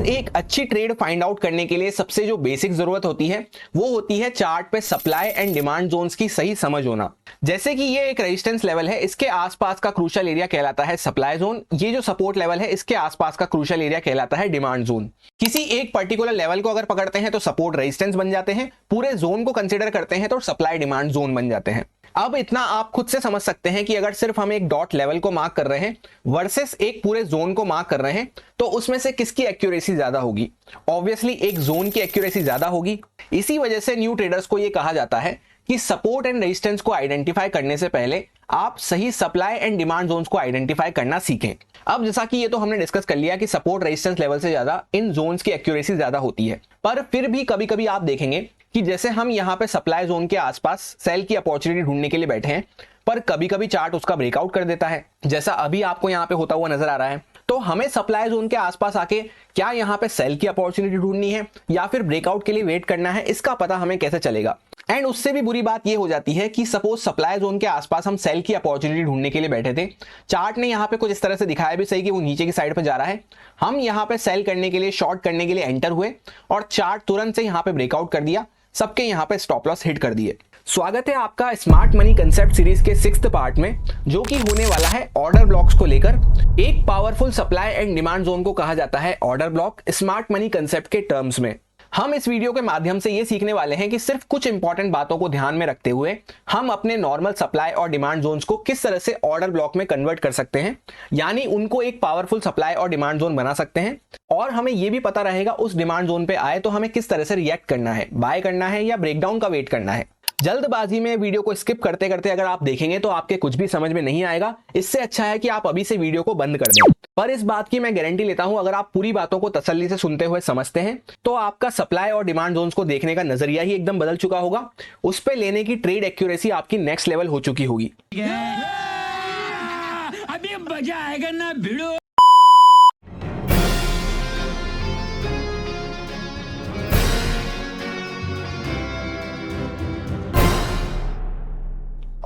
एक अच्छी trade find out करने के लिए सबसे जो बेसिक जरूरत होती है वो होती है चार्ट पे सप्लाई एंड डिमांड जोन्स की सही समझ होना। जैसे कि ये एक रेजिस्टेंस लेवल है, इसके आसपास का क्रूशियल एरिया कहलाता है सप्लाई जोन। ये जो सपोर्ट लेवल है इसके आसपास का क्रूशियल एरिया कहलाता है डिमांड जोन। किसी एक पर्टिकुलर लेवल को अगर पकड़ते हैं तो सपोर्ट रेजिस्टेंस बन जाते हैं, पूरे जोन को कंसीडर करते हैं तो सप्लाई डिमांड जोन बन जाते हैं। अब इतना आप खुद से समझ सकते हैं कि अगर सिर्फ हम एक डॉट लेवल को मार्क कर रहे हैं वर्सेस एक पूरे जोन को मार्क कर रहे हैं तो उसमें से किसकी एक्यूरेसी ज्यादा होगी? ऑब्वियसली एक जोन की एक्यूरेसी ज्यादा होगी। इसी वजह से न्यू ट्रेडर्स को यह कहा जाता है कि सपोर्ट एंड रेजिस्टेंस को आइडेंटिफाई करने से पहले आप सही सप्लाई एंड डिमांड जोन्स को आइडेंटिफाई करना सीखें। अब जैसा कि ये तो हमने डिस्कस कर लिया कि सपोर्ट रेजिस्टेंस लेवल से ज्यादा इन जोन्स की एक्यूरेसी ज्यादा होती है, पर फिर भी कभी कभी आप देखेंगे कि जैसे हम यहाँ पे सप्लाई जोन के आसपास सेल की अपॉर्चुनिटी ढूंढने के लिए बैठे हैं, पर कभी कभी चार्ट उसका ब्रेकआउट कर देता है, जैसा अभी आपको यहाँ पे होता हुआ नजर आ रहा है। तो हमें सप्लाई जोन के आसपास आके क्या यहाँ पे सेल की अपॉर्चुनिटी ढूंढनी है या फिर ब्रेकआउट के लिए वेट करना है, इसका पता हमें कैसे चलेगा? एंड उससे भी बुरी बात यह हो जाती है कि सपोज सप्लाई जोन के आसपास हम सेल की अपॉर्चुनिटी ढूंढने के लिए बैठे थे, चार्ट ने यहाँ पे कुछ इस तरह से दिखाया भी सही कि वो नीचे की साइड पे जा रहा है, हम यहाँ पे सेल करने के लिए शॉर्ट करने के लिए एंटर हुए और चार्ट तुरंत से यहाँ पे ब्रेकआउट कर दिया, सबके यहाँ पे स्टॉप लॉस हिट कर दिए। स्वागत है आपका स्मार्ट मनी कंसेप्ट सीरीज के 6th पार्ट में, जो कि होने वाला है ऑर्डर ब्लॉक्स को लेकर। एक powerful supply and demand zone को कहा जाता है order block smart money concept के टर्म्स में। हम इस वीडियो के माध्यम से ये सीखने वाले हैं कि सिर्फ कुछ इंपॉर्टेंट बातों को ध्यान में रखते हुए हम अपने नॉर्मल सप्लाई और डिमांड जोन्स को किस तरह से ऑर्डर ब्लॉक में कन्वर्ट कर सकते हैं, यानी उनको एक पावरफुल सप्लाई और डिमांड जोन बना सकते हैं। और हमें यह भी पता रहेगा उस डिमांड जोन पे आए तो हमें किस तरह से रिएक्ट करना है, बाय करना है या ब्रेकडाउन का वेट करना है। जल्दबाजी में वीडियो को स्किप करते करते अगर आप देखेंगे तो आपके कुछ भी समझ में नहीं आएगा। इससे अच्छा है कि आप अभी से वीडियो को बंद कर दें। पर इस बात की मैं गारंटी लेता हूं, अगर आप पूरी बातों को तसल्ली से सुनते हुए समझते हैं तो आपका सप्लाई और डिमांड जोन्स को देखने का नजरिया ही एकदम बदल चुका होगा। उस पे लेने की ट्रेड एक्यूरेसी आपकी नेक्स्ट लेवल हो चुकी होगी। अभी मजा आएगा ना भिड़ो।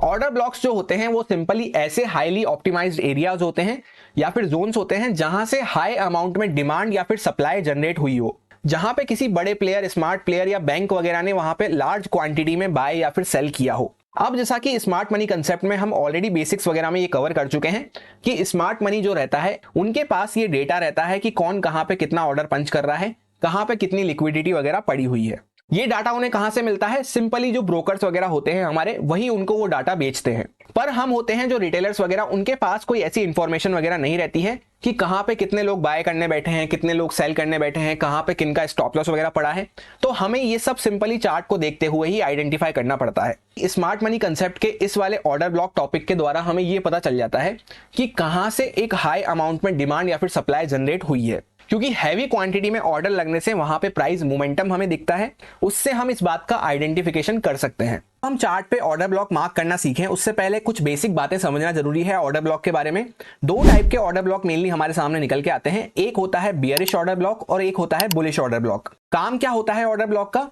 ऑर्डर ब्लॉक्स जो होते हैं वो सिंपली ऐसे हाईली ऑप्टिमाइज्ड एरियाज होते हैं या फिर जोन्स होते हैं जहां से हाई अमाउंट में डिमांड या फिर सप्लाई जनरेट हुई हो, जहां पे किसी बड़े प्लेयर, स्मार्ट प्लेयर या बैंक वगैरह ने वहां पे लार्ज क्वांटिटी में बाय या फिर सेल किया हो। अब जैसा कि स्मार्ट मनी कंसेप्ट में हम ऑलरेडी बेसिक्स वगैरह में ये कवर कर चुके हैं कि स्मार्ट मनी जो रहता है उनके पास ये डेटा रहता है कि कौन कहां पे कितना ऑर्डर पंच कर रहा है, कहां पे कितनी लिक्विडिटी वगैरह पड़ी हुई है। ये डाटा उन्हें कहां से मिलता है? सिंपली जो ब्रोकर्स वगैरह होते हैं हमारे, वही उनको वो डाटा बेचते हैं। पर हम होते हैं जो रिटेलर्स वगैरह, उनके पास कोई ऐसी इंफॉर्मेशन वगैरह नहीं रहती है कि कहां पे कितने लोग बाय करने बैठे हैं, कितने लोग सेल करने बैठे हैं, कहां पे किनका स्टॉप लॉस वगैरह पड़ा है। तो हमें ये सब सिंपली चार्ट को देखते हुए ही आइडेंटिफाई करना पड़ता है। स्मार्ट मनी कंसेप्ट के इस वाले ऑर्डर ब्लॉक टॉपिक के द्वारा हमें ये पता चल जाता है कि कहां से एक हाई अमाउंट में डिमांड या फिर सप्लाई जनरेट हुई है, क्योंकि हैवी क्वांटिटी में ऑर्डर लगने से वहां पे प्राइस मोमेंटम हमें दिखता है, उससे हम इस बात का आइडेंटिफिकेशन कर सकते हैं। हम चार्ट पे ऑर्डर ब्लॉक मार्क करना सीखें उससे पहले कुछ बेसिक बातें समझना जरूरी है ऑर्डर ब्लॉक के बारे में। दो टाइप के ऑर्डर ब्लॉक मेनली हमारे सामने निकल के आते हैं, एक होता है बियरिश ऑर्डर ब्लॉक और एक होता है बुलिश ऑर्डर ब्लॉक। काम क्या होता है ऑर्डर ब्लॉक का?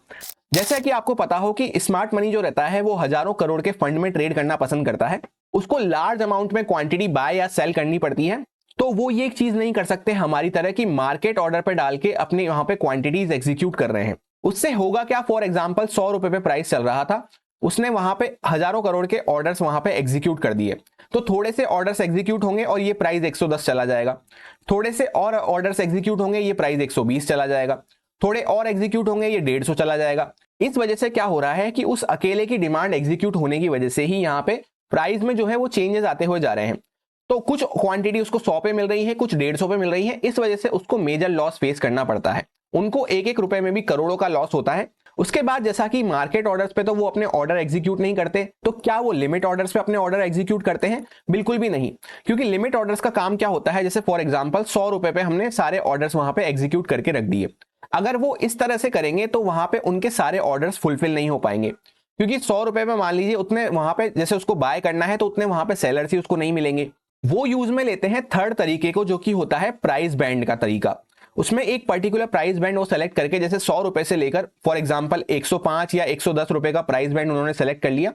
जैसा कि आपको पता हो कि स्मार्ट मनी जो रहता है वो हजारों करोड़ के फंड में ट्रेड करना पसंद करता है, उसको लार्ज अमाउंट में क्वांटिटी बाय या सेल करनी पड़ती है। तो वो ये एक चीज नहीं कर सकते हमारी तरह की मार्केट ऑर्डर पे डाल के अपने वहां पे क्वांटिटीज एग्जीक्यूट कर रहे हैं। उससे होगा क्या? फॉर एग्जांपल 100 रुपए पे प्राइस चल रहा था, उसने वहां पे हजारों करोड़ के ऑर्डर्स वहां पे एग्जीक्यूट कर दिए, तो थोड़े से ऑर्डर्स एग्जीक्यूट होंगे और ये प्राइस 110 चला जाएगा, थोड़े से और ऑर्डर्स एग्जीक्यूट होंगे ये प्राइस 120 चला जाएगा, थोड़े और एग्जीक्यूट होंगे ये 150 चला जाएगा। इस वजह से क्या हो रहा है कि उस अकेले की डिमांड एग्जीक्यूट होने की वजह से ही यहाँ पे प्राइस में जो है वो चेंजेस आते हुए जा रहे हैं। तो कुछ क्वांटिटी उसको 100 पे मिल रही है, कुछ 150 पे मिल रही है, इस वजह से उसको मेजर लॉस फेस करना पड़ता है। उनको एक एक रुपए में भी करोड़ों का लॉस होता है। उसके बाद जैसा कि मार्केट ऑर्डर्स पे तो वो अपने ऑर्डर एग्जीक्यूट नहीं करते, तो क्या वो लिमिट ऑर्डर्स पे अपने ऑर्डर एग्जीक्यूट करते हैं? बिल्कुल भी नहीं, क्योंकि लिमिट ऑर्डर्स का काम क्या होता है, जैसे फॉर एग्जांपल 100 रुपए पे हमने सारे ऑर्डर्स वहां पे एग्जीक्यूट करके रख दिए। अगर वो इस तरह से करेंगे तो वहां पे उनके सारे ऑर्डर्स फुलफिल नहीं हो पाएंगे, क्योंकि 100 रुपए में मान लीजिए उतने वहां पे जैसे उसको बाय करना है तो उतने वहां पे सेलर्स ही उसको नहीं मिलेंगे। वो यूज में लेते हैं थर्ड तरीके को, जो कि होता है प्राइस बैंड का तरीका। उसमें एक पर्टिकुलर प्राइस बैंड वो सेलेक्ट करके, जैसे 100 रुपए से लेकर फॉर एग्जांपल 105 या 110 रुपए का प्राइस बैंड उन्होंने सेलेक्ट कर लिया,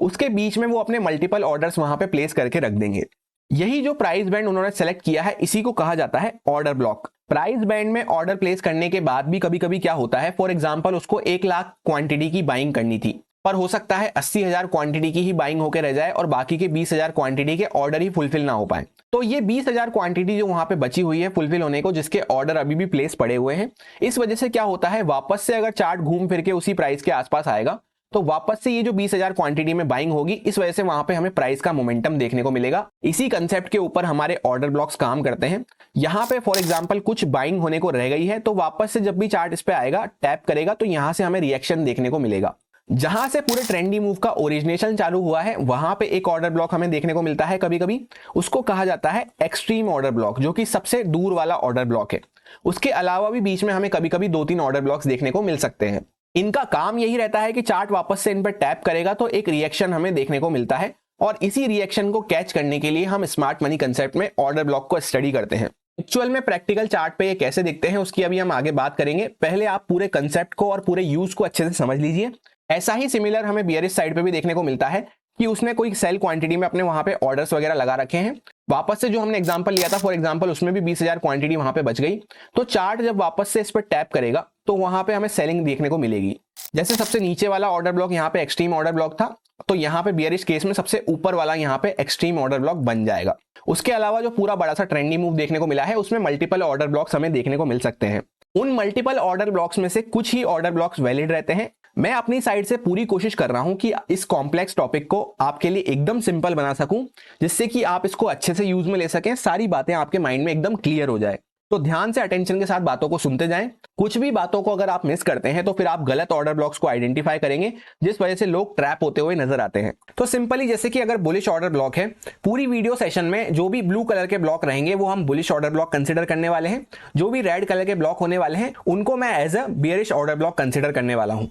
उसके बीच में वो अपने मल्टीपल ऑर्डर्स वहां पे प्लेस करके रख देंगे। यही जो प्राइस बैंड उन्होंने सेलेक्ट किया है इसी को कहा जाता है ऑर्डर ब्लॉक। प्राइस बैंड में ऑर्डर प्लेस करने के बाद भी कभी कभी क्या होता है, फॉर एग्जांपल उसको 1 लाख क्वांटिटी की बाइंग करनी थी, पर हो सकता है 80,000 क्वांटिटी की ही बाइंग होकर रह जाए और बाकी के 20,000 क्वांटिटी के ऑर्डर ही फुलफिल ना हो पाए। तो ये 20,000 क्वांटिटी जो वहां पे बची हुई है फुलफिल होने को, जिसके ऑर्डर अभी भी प्लेस पड़े हुए हैं, इस वजह से क्या होता है, वापस से अगर चार्ट घूम फिर के उसी प्राइस के आसपास आएगा तो वापस से ये जो 20,000 क्वांटिटी में बाइंग होगी, इस वजह से वहां पे हमें प्राइस का मोमेंटम देखने को मिलेगा। इसी कंसेप्ट के ऊपर हमारे ऑर्डर ब्लॉक्स काम करते हैं। यहाँ पे फॉर एग्जांपल कुछ बाइंग होने को रह गई है, तो वापस से जब भी चार्ट इस पे आएगा, टैप करेगा, तो यहां से हमें रिएक्शन देखने को मिलेगा। जहां से पूरे ट्रेंडी मूव का ओरिजिनेशन चालू हुआ है वहां पे एक ऑर्डर ब्लॉक हमें देखने को मिलता है कभी कभी, उसको कहा जाता है एक्सट्रीम ऑर्डर ब्लॉक, जो कि सबसे दूर वाला ऑर्डर ब्लॉक है। उसके अलावा भी बीच में हमें कभी कभी 2-3 ऑर्डर ब्लॉक्स देखने को मिल सकते हैं। इनका काम यही रहता है कि चार्ट वापस से इन पर टैप करेगा तो एक रिएक्शन हमें देखने को मिलता है, और इसी रिएक्शन को कैच करने के लिए हम स्मार्ट मनी कंसेप्ट में ऑर्डर ब्लॉक को स्टडी करते हैं। एक्चुअल में प्रैक्टिकल चार्ट पे ये कैसे दिखते हैं उसकी अभी हम आगे बात करेंगे। पहले आप पूरे कंसेप्ट को और पूरे यूज को अच्छे से समझ लीजिए। ऐसा ही सिमिलर हमें बियरिश साइड पे भी देखने को मिलता है कि उसने कोई सेल क्वांटिटी में अपने वहां पे ऑर्डर्स वगैरह लगा रखे हैं। वापस से जो हमने एग्जांपल लिया था, फॉर एग्जांपल उसमें भी 20,000 क्वांटिटी वहां पे बच गई, तो चार्ट जब वापस से इस पर टैप करेगा तो वहां पे हमें सेलिंग देखने को मिलेगी। जैसे सबसे नीचे वाला ऑर्डर ब्लॉक यहाँ पे एक्सट्रीम ऑर्डर ब्लॉक था, तो यहाँ पे बियरिश केस में सबसे ऊपर वाला यहाँ पे एक्सट्रीम ऑर्डर ब्लॉक बन जाएगा। उसके अलावा जो पूरा बड़ा सा ट्रेंडी मूव देखने को मिला है उसमें मल्टीपल ऑर्डर ब्लॉक्स हमें देखने को मिल सकते हैं। उन मल्टीपल ऑर्डर ब्लॉक्स में से कुछ ही ऑर्डर ब्लॉक्स वैलिड रहते हैं। मैं अपनी साइड से पूरी कोशिश कर रहा हूं कि इस कॉम्प्लेक्स टॉपिक को आपके लिए एकदम सिंपल बना सकूं, जिससे कि आप इसको अच्छे से यूज में ले सकें, सारी बातें आपके माइंड में एकदम क्लियर हो जाए। तो ध्यान से अटेंशन के साथ बातों को सुनते जाएं। कुछ भी बातों को अगर आप मिस करते हैं तो फिर आप गलत ऑर्डर ब्लॉक्स को आइडेंटिफाई करेंगे, जिस वजह से लोग ट्रैप होते हुए नजर आते हैं। तो सिंपली जैसे कि अगर बुलिश ऑर्डर ब्लॉक है, पूरी वीडियो सेशन में जो भी ब्लू कलर के ब्लॉक रहेंगे वो हम बुलिश ऑर्डर ब्लॉक कंसिडर करने वाले हैं। जो भी रेड कलर के ब्लॉक होने वाले हैं उनको मैं as a bearish order block consider करने वाला हूं।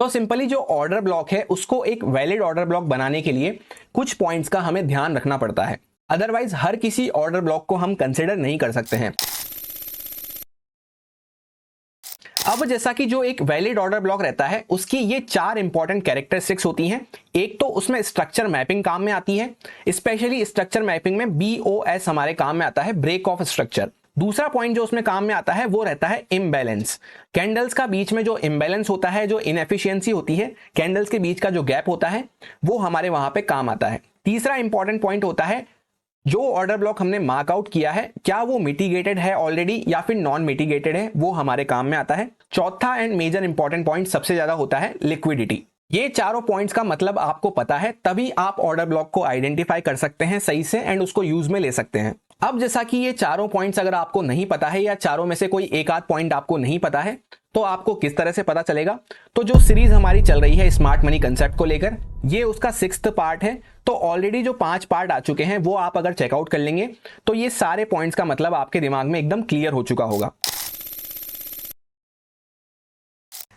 तो सिंपली जो ऑर्डर ब्लॉक है उसको एक वैलिड ऑर्डर ब्लॉक बनाने के लिए कुछ पॉइंट्स का हमें ध्यान रखना पड़ता है, अदरवाइज हर किसी ऑर्डर ब्लॉक को हम कंसिडर नहीं कर सकते हैं। अब जैसा कि जो एक वैलिड ऑर्डर ब्लॉक रहता है उसकी ये 4 इंपॉर्टेंट कैरेक्टरिस्टिक्स होती हैं। एक तो उसमें स्ट्रक्चर मैपिंग काम में आती है, स्पेशली स्ट्रक्चर मैपिंग में BOS हमारे काम में आता है, ब्रेक ऑफ स्ट्रक्चर। दूसरा पॉइंट जो उसमें काम में आता है वो रहता है इम्बैलेंस। कैंडल्स का बीच में जो इम्बैलेंस होता है, जो इनएफिशिएंसी होती है, कैंडल्स के बीच का जो गैप होता है, वो हमारे वहां पे काम आता है। तीसरा इंपॉर्टेंट पॉइंट होता है जो ऑर्डर ब्लॉक हमने मार्कआउट किया है क्या वो मिटिगेटेड है ऑलरेडी या फिर नॉन मिटिगेटेड है, वो हमारे काम में आता है। चौथा एंड मेजर इंपॉर्टेंट पॉइंट सबसे ज्यादा होता है लिक्विडिटी। ये चारों पॉइंट्स का मतलब आपको पता है तभी आप ऑर्डर ब्लॉक को आइडेंटिफाई कर सकते हैं सही से एंड उसको यूज में ले सकते हैं। अब जैसा कि ये चारों पॉइंट्स अगर आपको नहीं पता है या चारों में से कोई एक आध पॉइंट आपको नहीं पता है तो आपको किस तरह से पता चलेगा। तो जो सीरीज हमारी चल रही है स्मार्ट मनी कंसेप्ट को लेकर, ये उसका 6th पार्ट है। तो ऑलरेडी जो 5 पार्ट आ चुके हैं वो आप अगर चेकआउट कर लेंगे तो ये सारे पॉइंट्स का मतलब आपके दिमाग में एकदम क्लियर हो चुका होगा।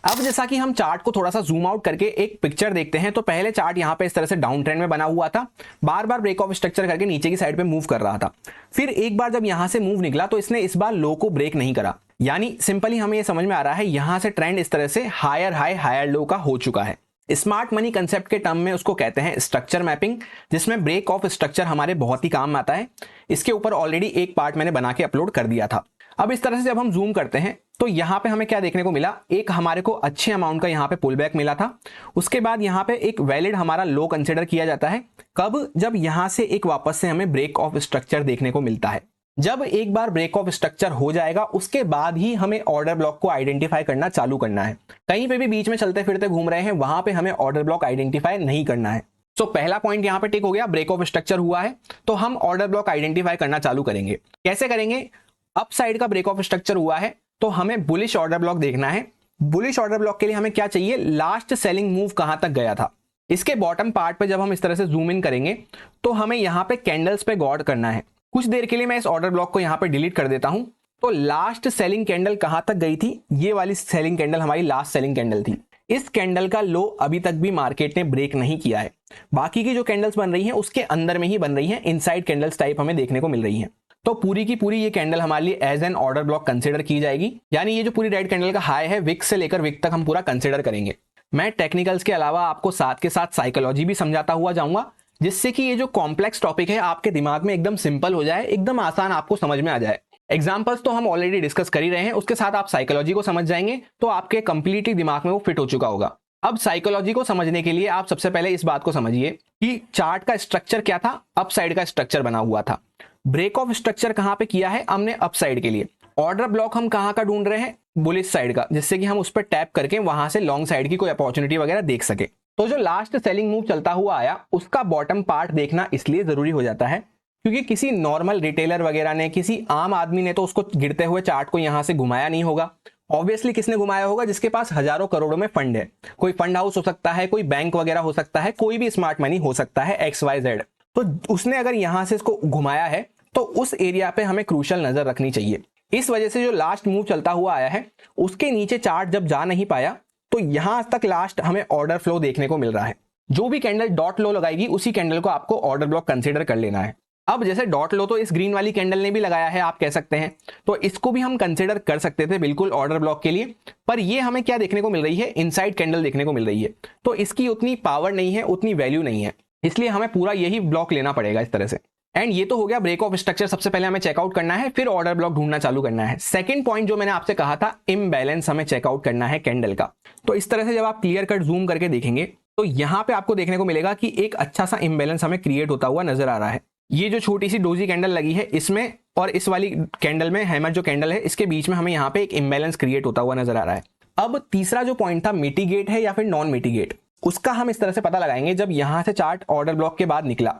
अब जैसा कि हम चार्ट को थोड़ा सा जूम आउट करके एक पिक्चर देखते हैं, तो पहले चार्ट यहाँ पे इस तरह से डाउन ट्रेंड में बना हुआ था, बार बार ब्रेक ऑफ स्ट्रक्चर करके नीचे की साइड पे मूव कर रहा था। फिर एक बार जब यहां से मूव निकला तो इसने इस बार लो को ब्रेक नहीं करा, यानी सिंपली हमें ये समझ में आ रहा है यहां से ट्रेंड इस तरह से हायर हाई हायर लो का हो चुका है। स्मार्ट मनी कंसेप्ट के टर्म में उसको कहते हैं स्ट्रक्चर मैपिंग, जिसमें ब्रेक ऑफ स्ट्रक्चर हमारे बहुत ही काम आता है। इसके ऊपर ऑलरेडी एक पार्ट मैंने बना के अपलोड कर दिया था। अब इस तरह से जब हम जूम करते हैं तो यहां पे हमें क्या देखने को मिला, एक हमारे को अच्छे अमाउंट का यहां पे पुल बैक मिला था। उसके बाद यहां पे एक वैलिड हमारा लो कंसिडर किया जाता है कब, जब यहां से एक वापस से हमें ब्रेक ऑफ स्ट्रक्चर देखने को मिलता है। जब एक बार ब्रेक ऑफ स्ट्रक्चर हो जाएगा उसके बाद ही हमें ऑर्डर ब्लॉक को आइडेंटिफाई करना चालू करना है। कहीं पे भी बीच में चलते फिरते घूम रहे हैं वहां पे हमें ऑर्डर ब्लॉक आइडेंटिफाई नहीं करना है। तो पहला पॉइंट यहां पे टिक हो गया, ब्रेक ऑफ स्ट्रक्चर हुआ है तो हम ऑर्डर ब्लॉक आइडेंटिफाई करना चालू करेंगे। कैसे करेंगे, अप साइड का ब्रेक ऑफ स्ट्रक्चर हुआ है तो हमें बुलिश ऑर्डर ब्लॉक देखना है। बुलिश ऑर्डर ब्लॉक के लिए हमें क्या चाहिए, लास्ट सेलिंग मूव कहां तक गया था। इसके बॉटम पार्ट पे जब हम इस तरह से जूम इन करेंगे तो हमें यहां पे कैंडल्स पे गौर करना है। कुछ देर के लिए मैं इस ऑर्डर ब्लॉक को यहां पे डिलीट कर देता हूं। तो लास्ट सेलिंग कैंडल कहां तक गई थी, ये वाली सेलिंग कैंडल हमारी लास्ट सेलिंग कैंडल थी। इस कैंडल का लो अभी तक भी मार्केट ने ब्रेक नहीं किया है। बाकी की जो कैंडल्स बन रही हैं उसके अंदर में ही बन रही हैं, इनसाइड कैंडल्स टाइप हमें देखने को मिल रही हैं। तो पूरी की पूरी ये कैंडल हमारे लिए as an order block consider की जाएगी, यानी ये जो पूरी रेड कैंडल का हाई है विक से लेकर विक तक हम पूरा कंसीडर करेंगे। मैं टेक्निकल्स के अलावा आपको साथ के साथ साइकोलॉजी भी समझाता हुआ जाऊंगा, जिससे कि ये जो कॉम्प्लेक्स टॉपिक है आपके दिमाग में एकदम सिंपल हो जाए, एकदम आसान आपको समझ में आ जाए। एग्जाम्पल्स तो हम ऑलरेडी डिस्कस कर ही रहे हैं, उसके साथ आप साइकोलॉजी को समझ जाएंगे तो आपके कंप्लीटली दिमाग में वो फिट हो चुका होगा। अब साइकोलॉजी को समझने के लिए आप सबसे पहले इस बात को समझिए कि चार्ट का स्ट्रक्चर क्या था, अप साइड का स्ट्रक्चर बना हुआ था। ब्रेक ऑफ स्ट्रक्चर कहां पे किया है हमने, अप साइड के लिए। ऑर्डर ब्लॉक हम कहां का ढूंढ रहे हैं, बुलिश साइड का, जिससे कि हम उस पर टैप करके वहां से लॉन्ग साइड की कोई अपॉर्चुनिटी वगैरह देख सके। तो जो लास्ट सेलिंग मूव चलता हुआ आया उसका बॉटम पार्ट देखना इसलिए जरूरी हो जाता है क्योंकि किसी नॉर्मल रिटेलर वगैरह ने, किसी आम आदमी ने तो उसको गिरते हुए चार्ट को यहां से घुमाया नहीं होगा। ऑब्वियसली किसने घुमाया होगा, जिसके पास हजारों करोड़ों में फंड है। कोई फंड हाउस हो सकता है, कोई बैंक वगैरह हो सकता है, कोई भी स्मार्ट मनी हो सकता है, XYZ। तो उसने अगर यहां से इसको घुमाया है तो उस एरिया पे हमें क्रूशियल नजर रखनी चाहिए। इस वजह से जो लास्ट मूव चलता हुआ आया है उसके नीचे चार्ट जब जा नहीं पाया तो यहां तक लास्ट हमें ऑर्डर फ्लो देखने को मिल रहा है। जो भी कैंडल डॉट लो लगाएगी उसी कैंडल को आपको ऑर्डर ब्लॉक कंसीडर कर लेना है। अब जैसे डॉट लो तो इस ग्रीन वाली कैंडल ने भी लगाया है आप कह सकते हैं, तो इसको भी हम कंसीडर कर सकते थे बिल्कुल ऑर्डर ब्लॉक के लिए। पर ये हमें क्या देखने को मिल रही है, इनसाइड कैंडल देखने को मिल रही है, तो इसकी उतनी पावर नहीं है, उतनी वैल्यू नहीं है, इसलिए हमें पूरा यही ब्लॉक लेना पड़ेगा इस तरह से। एंड ये तो हो गया ब्रेक ऑफ स्ट्रक्चर, सबसे पहले हमें चेकआउट करना है, फिर ऑर्डर ब्लॉक ढूंढना चालू करना है। सेकंड पॉइंट जो मैंने आपसे कहा था, इम्बैलेंस हमें चेकआउट करना है कैंडल का। तो इस तरह से जब आप क्लियर कट जूम करके देखेंगे तो यहां पे आपको देखने को मिलेगा कि एक अच्छा सा इम्बैलेंस हमें क्रिएट होता हुआ नजर आ रहा है। ये जो छोटी सी डोजी कैंडल लगी है इसमें और इस वाली कैंडल में, हैमर जो कैंडल है, इसके बीच में हमें यहाँ पे एक इम्बैलेंस क्रिएट होता हुआ नजर आ रहा है। अब तीसरा जो पॉइंट था, मिटिगेट है या फिर नॉन मिटिगेट, उसका हम इस तरह से पता लगाएंगे। जब यहां से चार्ट ऑर्डर ब्लॉक के बाद निकला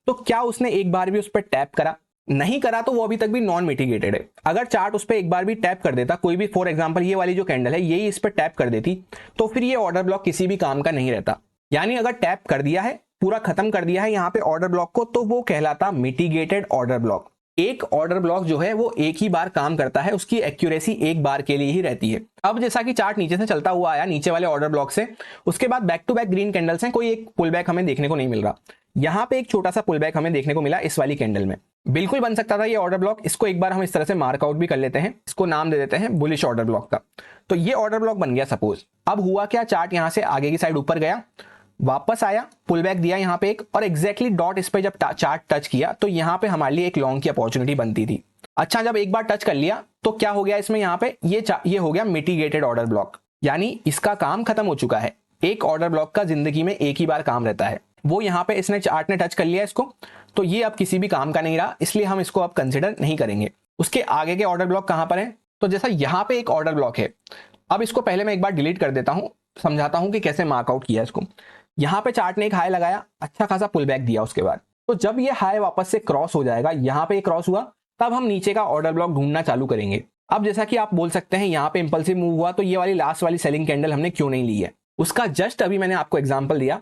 तो क्या उसने एक बार भी उस पर टैप करा, नहीं करा तो वो अभी तक भी नॉन मिटिगेटेड है। अगर चार्ट उस पर एक बार भी टैप कर देता, कोई भी, फॉर एग्जांपल ये वाली जो कैंडल है यही इस पर टैप कर देती, तो फिर ये ऑर्डर ब्लॉक किसी भी काम का नहीं रहता। यानी अगर टैप कर दिया है, पूरा खत्म कर दिया है यहाँ पे ऑर्डर ब्लॉक को, तो वो कहलाता मिटिगेटेड ऑर्डर ब्लॉक। एक ऑर्डर ब्लॉक जो है वो एक ही बार काम करता है, उसकी एक्यूरेसी एक बार के लिए ही रहती है। अब जैसा कि चार्ट नीचे से चलता हुआ आया नीचे वाले ऑर्डर ब्लॉक से, उसके बाद back to back green candles हैं, कोई एक पुल बैक हमें देखने को नहीं मिल रहा। यहाँ पे एक छोटा सा पुल बैक हमें देखने को मिला इस वाली कैंडल में, बिल्कुल बन सकता था ये ऑर्डर ब्लॉक। इसको एक बार हम इस तरह से मार्कआउट भी कर लेते हैं, इसको नाम दे देते हैं बुलिश ऑर्डर ब्लॉक का। तो ये ऑर्डर ब्लॉक बन गया सपोज। अब हुआ क्या, चार्ट यहां से आगे की साइड ऊपर गया, वापस आया, पुल बैक दिया यहाँ पे एक, और एग्जैक्टली डॉट इस पे जब चार्ट टच किया तो यहाँ पे हमारे लिए एक लॉन्ग की अपॉर्चुनिटी बनती थी। अच्छा, जब एक बार टच कर लिया तो क्या हो गया इसमें, यहाँ पे ये हो गया मिटिगेटेड ऑर्डर ब्लॉक, यानी इसका काम खत्म हो चुका है। एक ऑर्डर ब्लॉक का जिंदगी में एक ही बार काम रहता है, वो यहाँ पे इसने चार्ट ने टच कर लिया इसको, तो ये अब किसी भी काम का नहीं रहा, इसलिए हम इसको अब कंसिडर नहीं करेंगे। उसके आगे के ऑर्डर ब्लॉक कहां पर है, तो जैसा यहाँ पे एक ऑर्डर ब्लॉक है, अब इसको पहले मैं एक बार डिलीट कर देता हूं, समझाता हूं कि कैसे मार्कआउट किया इसको। यहाँ पे चार्ट ने एक हाई लगाया, अच्छा खासा पुल बैक दिया उसके बाद, तो जब ये हाई वापस से क्रॉस हो जाएगा, यहाँ पे क्रॉस हुआ, तब हम नीचे का ऑर्डर ब्लॉक ढूंढना चालू करेंगे। अब जैसा कि आप बोल सकते हैं यहाँ पे इंपल्सिव मूव हुआ, तो ये वाली लास्ट वाली सेलिंग कैंडल हमने क्यों नहीं ली है, उसका जस्ट अभी मैंने आपको एग्जांपल दिया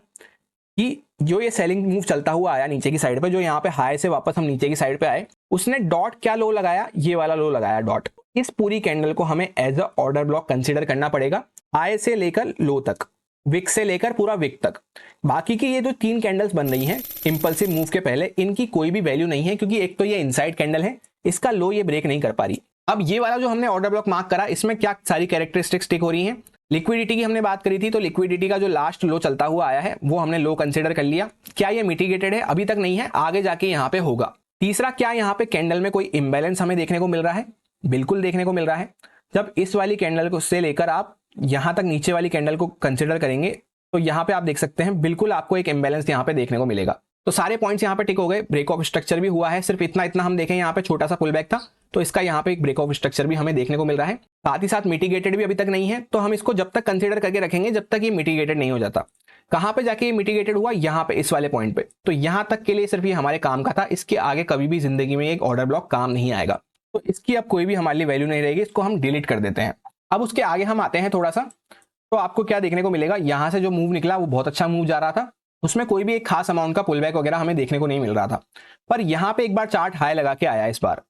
कि जो ये सेलिंग मूव चलता हुआ आया नीचे की साइड पे, जो यहाँ पे हाई से वापस हम नीचे की साइड पे आए, उसने डॉट क्या लो लगाया, ये वाला लो लगाया डॉट। इस पूरी कैंडल को हमें as a order block consider करना पड़ेगा, हाई से लेकर लो तक, विक से लेकर पूरा विक तक। बाकी की ये जो 3 कैंडल्स बन रही हैं इंपल्सिव मूव के पहले, इनकी कोई भी वैल्यू नहीं है, क्योंकि एक तो ये इनसाइड कैंडल है, इसका लो ये ब्रेक नहीं कर पा रही। अब ये वाला जो हमने ऑर्डर ब्लॉक मार्क करा, इसमें क्या सारी कैरेक्टरिस्टिक्स टिक हो रही हैं। लिक्विडिटी की हमने बात करी थी, तो लिक्विडिटी का जो लास्ट लो चलता हुआ आया है वो हमने लो कंसीडर कर लिया। क्या ये मिटिगेटेड है, अभी तक नहीं है, आगे जाके यहाँ पे होगा। तीसरा, क्या यहाँ पे कैंडल में कोई इम्बैलेंस हमें देखने को मिल रहा है, बिल्कुल देखने को मिल रहा है। जब इस वाली कैंडल को से लेकर आप यहाँ तक नीचे वाली कैंडल को कंसिडर करेंगे तो यहाँ पे आप देख सकते हैं बिल्कुल आपको एक इम्बैलेंस यहाँ पे देखने को मिलेगा। तो सारे पॉइंट्स यहाँ पे टिक हो गए, ब्रेक ऑफ स्ट्रक्चर भी हुआ है, सिर्फ इतना हम देखें, यहाँ पे छोटा सा पुल बैक था, तो इसका यहाँ पे एक ब्रेक ऑफ स्ट्रक्चर भी हमें देखने को मिल रहा है। साथ ही साथ मिटिगेटेड भी अभी तक नहीं है, तो हम इसको जब तक कंसीडर करके रखेंगे जब तक ये मिटिगेटेड नहीं हो जाता। कहां पे जाके ये मिटिगेटेड हुआ, यहाँ पे इस वाले पॉइंट पे, तो यहाँ तक के लिए सिर्फ ये हमारे काम का था, इसके आगे कभी भी जिंदगी में एक ऑर्डर ब्लॉक काम नहीं आएगा, तो इसकी अब कोई भी हमारे लिए वैल्यू नहीं रहेगी, इसको हम डिलीट कर देते हैं। अब उसके आगे हम आते हैं थोड़ा सा, तो आपको क्या देखने को मिलेगा, यहां से जो मूव निकला वो बहुत अच्छा मूव जा रहा था, उसमें कोई भी एक खास अमाउंट का पुल बैक वगैरह हमें देखने को नहीं मिल रहा था, पर यहाँ पे एक बार चार्ट हाई लगा के आया इस बार,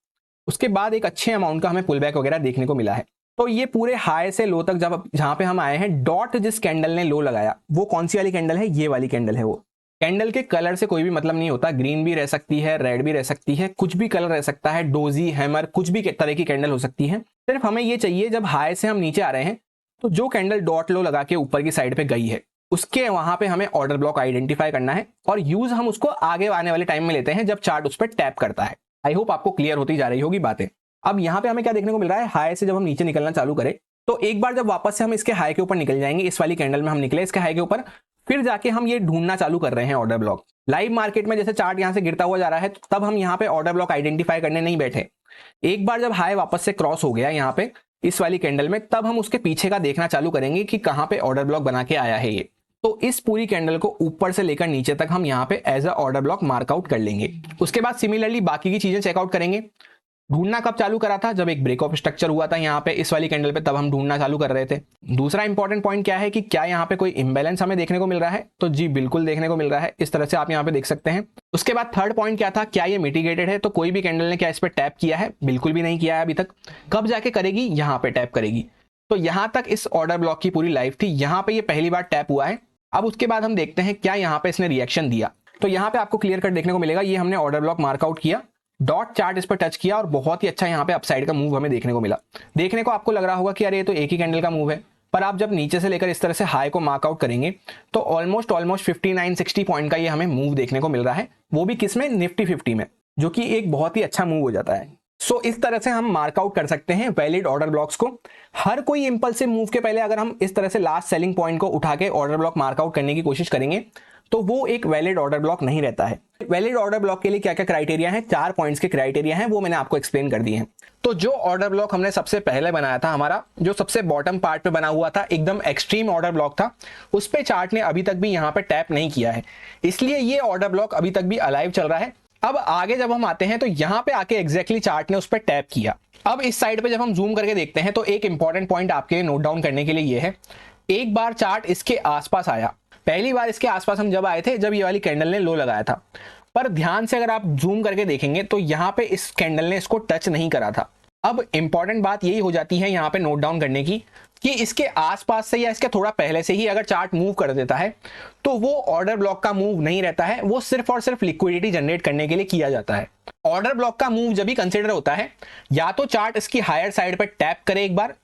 उसके बाद एक अच्छे अमाउंट का हमें पुल बैक वगैरह देखने को मिला है। तो ये पूरे हाई से लो तक जब जहां पे हम आए हैं, डॉट जिस कैंडल ने लो लगाया वो कौन सी वाली कैंडल है, ये वाली कैंडल है। वो कैंडल के कलर से कोई भी मतलब नहीं होता, ग्रीन भी रह सकती है, रेड भी रह सकती है, कुछ भी कलर रह सकता है, डोजी, हैमर, कुछ भी तरह की कैंडल हो सकती है। सिर्फ हमें ये चाहिए जब हाई से हम नीचे आ रहे हैं तो जो कैंडल डॉट लो लगा के ऊपर की साइड पे गई है उसके वहां पे हमें ऑर्डर ब्लॉक आइडेंटिफाई करना है और यूज हम उसको आगे आने वाले टाइम में लेते हैं जब चार्ट उस पर टैप करता है। आई होप आपको क्लियर होती जा रही होगी बातें। अब यहाँ पे हमें क्या देखने को मिल रहा है, हाई से जब हम नीचे निकलना चालू करें तो एक बार जब वापस से हम इसके हाई के ऊपर निकल जाएंगे, इस वाली कैंडल में हम निकले इसके हाई के ऊपर, फिर जाके हम ये ढूंढना चालू कर रहे हैं ऑर्डर ब्लॉक। लाइव मार्केट में जैसे चार्ट यहाँ से गिरता हुआ जा रहा है तब हम यहाँ पे ऑर्डर ब्लॉक आइडेंटिफाई करने नहीं बैठे। एक बार जब हाई वापस से क्रॉस हो गया यहाँ पे इस वाली कैंडल में, तब हम उसके पीछे का देखना चालू करेंगे कि कहाँ पे ऑर्डर ब्लॉक बना के आया है ये। तो इस पूरी कैंडल को ऊपर से लेकर नीचे तक हम यहाँ पे as a order block mark out कर लेंगे। उसके बाद सिमिलरली बाकी की चीजें चेकआउट करेंगे। ढूंढना कब चालू करा था, जब एक ब्रेक ऑफ स्ट्रक्चर हुआ था यहाँ पे इस वाली कैंडल पे, तब हम ढूंढना चालू कर रहे थे। दूसरा इंपॉर्टेंट पॉइंट क्या है कि क्या यहाँ पे कोई इंबैलेंस हमें देखने को मिल रहा है, तो जी बिल्कुल देखने को मिल रहा है, इस तरह से आप यहाँ पे देख सकते हैं। उसके बाद थर्ड पॉइंट क्या था, क्या ये मिटिगेटेड है, तो कोई भी कैंडल ने क्या इस पर टैप किया है, बिल्कुल भी नहीं किया है अभी तक। कब जाके करेगी, यहाँ पे टैप करेगी। तो यहाँ तक इस ऑर्डर ब्लॉक की पूरी लाइफ थी, यहाँ पे ये पहली बार टैप हुआ है। अब उसके बाद हम देखते हैं क्या यहाँ पे इसने रिएक्शन दिया। तो यहाँ पे आपको क्लियर कट देखने को मिलेगा, ये हमने ऑर्डर ब्लॉक मार्कआउट किया, डॉट चार्ट इस पर टच किया और बहुत ही अच्छा यहाँ पे अपसाइड का मूव हमें देखने को मिला। देखने को आपको लग रहा होगा कि अरे ये तो एक ही कैंडल का मूव है, पर आप जब नीचे से लेकर इस तरह से हाई को मार्कआउट करेंगे तो ऑलमोस्ट 59-60 पॉइंट का ये हमें मूव देखने को मिल रहा है, वो भी किसमें, निफ्टी 50 में, जो कि एक बहुत ही अच्छा मूव हो जाता है। सो इस तरह से हम मार्कआउट कर सकते हैं वैलिड ऑर्डर ब्लॉक्स को। हर कोई इंपल्सिव मूव के पहले अगर हम इस तरह से लास्ट सेलिंग पॉइंट को उठा के ऑर्डर ब्लॉक मार्कआउट करने की कोशिश करेंगे तो वो एक वैलिड ऑर्डर ब्लॉक नहीं रहता है। वैलिड ऑर्डर ब्लॉक के लिए क्या क्या क्राइटेरिया है, 4 पॉइंट्स के क्राइटेरिया हैं, वो मैंने आपको एक्सप्लेन कर दिए हैं। तो जो ऑर्डर ब्लॉक हमने सबसे पहले बनाया था, हमारा जो सबसे बॉटम पार्ट पे बना हुआ था, एकदम एक्सट्रीम ऑर्डर ब्लॉक था, उस पे चार्ट ने अभी तक भी यहाँ पे टैप नहीं किया है, इसलिए ये ऑर्डर ब्लॉक अभी तक भी अलाइव चल रहा है। अब आगे जब हम आते हैं तो यहाँ पे आके एग्जैक्टली चार्ट ने उस पर टैप किया। अब इस साइड पे जब हम जूम करके देखते हैं तो एक इंपॉर्टेंट पॉइंट आपके लिए नोट डाउन करने के लिए ये है, एक बार चार्ट इसके आसपास आया, पहली बार इसके आसपास हम जब आए थे जब ये वाली कैंडल ने लो लगाया था, पर ध्यान से अगर आप जूम करके देखेंगे तो यहाँ पे इस कैंडल ने इसको टच नहीं करा था। अब इंपॉर्टेंट बात यही हो जाती है यहाँ पे नोट डाउन करने की कि इसके आसपास से या इसके थोड़ा पहले से ही अगर चार्ट मूव कर देता है तो वो ऑर्डर ब्लॉक का मूव नहीं रहता है, वो सिर्फ और सिर्फ लिक्विडिटी जनरेट करने के लिए किया जाता है। ऑर्डर ब्लॉक का मूव जब भी कंसिडर होता है, या तो चार्ट इसकी हायर साइड पर टैप करे, एक बार